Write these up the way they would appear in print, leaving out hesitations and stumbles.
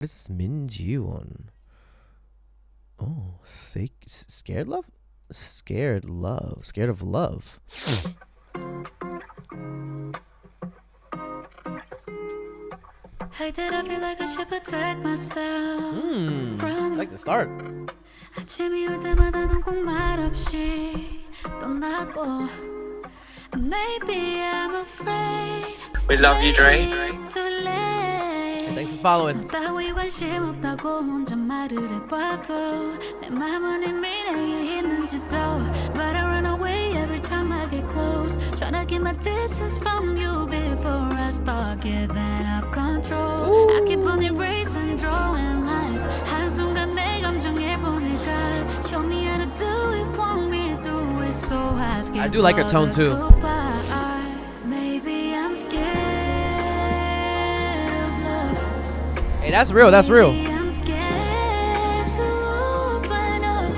This is Jiwoon. Oh, scared love? Scared love. Scared of love. Hate that I feel like I should protect myself from I like the start. 아침이 올 때마다 넌 꼭 말없이 떠나고 Maybe I'm afraid We love you, Dre. it's too late Thanks for following. 너 따위 관심 없다고 혼자 말을 해봐도 내 맘은 이미 내게 있는지도 But I run away every time I get close Tryna get my distance from you before I start giving up control I keep on erasing, drawing lines 한순간 내 감정에 보낼 guide Show me how to do it, want me to do it so I do like her tone too. Maybe I'm scared of love Hey, that's real. That's real. Maybe I'm scared to open up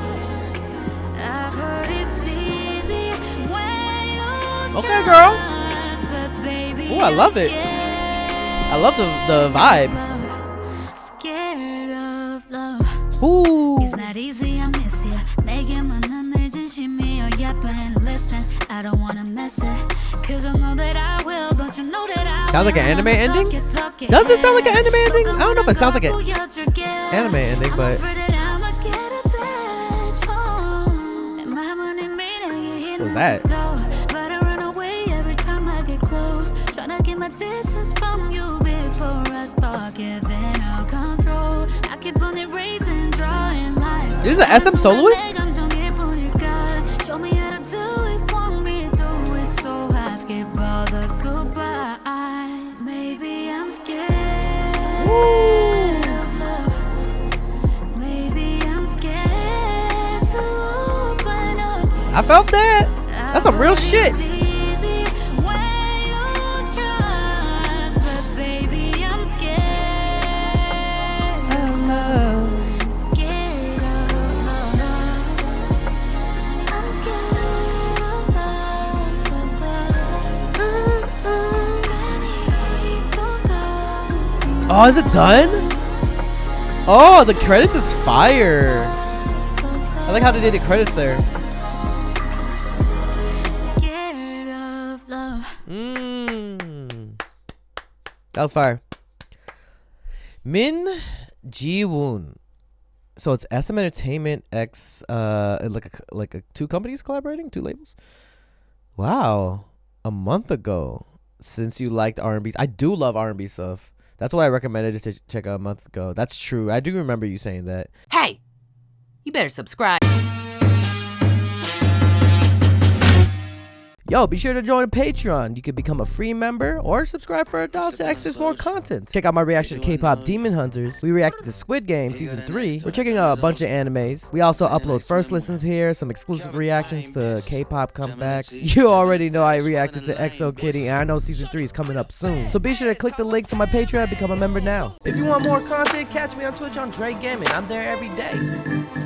I've heard it's easy when you Okay, girl. trust, but baby, Ooh, I love it. I love the vibe. Scared of love Ooh. It's not easy, I miss you. 내게만은 늘 진심이여. Yeah, but listen, I don't wanna mess it. Cause I know that I will. Don't you know that I will? Sounds like an anime ending? Does it sound like an anime ending? I don't know if it sounds like an anime ending, but what was that? But I run away every time I get close. Tryna get my distance from you before I start giving out control. I keep on erasing, drawing lines. This is an SM soloist? Show me how to do it, want me to do it, so I skip all the goodbyes. Maybe I'm scared of love. Maybe I'm scared to open up. I felt that. That's some real shit. Oh, is it done? Oh, the credits is fire. I like how they did the credits there. That was fire. Jiwoon. So it's SM Entertainment X like a two companies collaborating, two labels. Wow. A month ago. Since you liked R&B. I do love R&B stuff. That's why I recommended it to check out a month ago. That's true. I do remember you saying that. Hey, you better subscribe. Yo, be sure to join Patreon. You can become a free member or subscribe for adults to access more content. Check out my reaction to K-pop Demon Hunters. We reacted to Squid Game Season 3. We're checking out a bunch of animes. We also upload first listens here, some exclusive reactions to K-pop comebacks. You already know I reacted to EXO Kitty, and I know Season 3 is coming up soon. So be sure to click the link to my Patreon and become a member now. If you want more content, catch me on Twitch on JREKML. I'm there every day.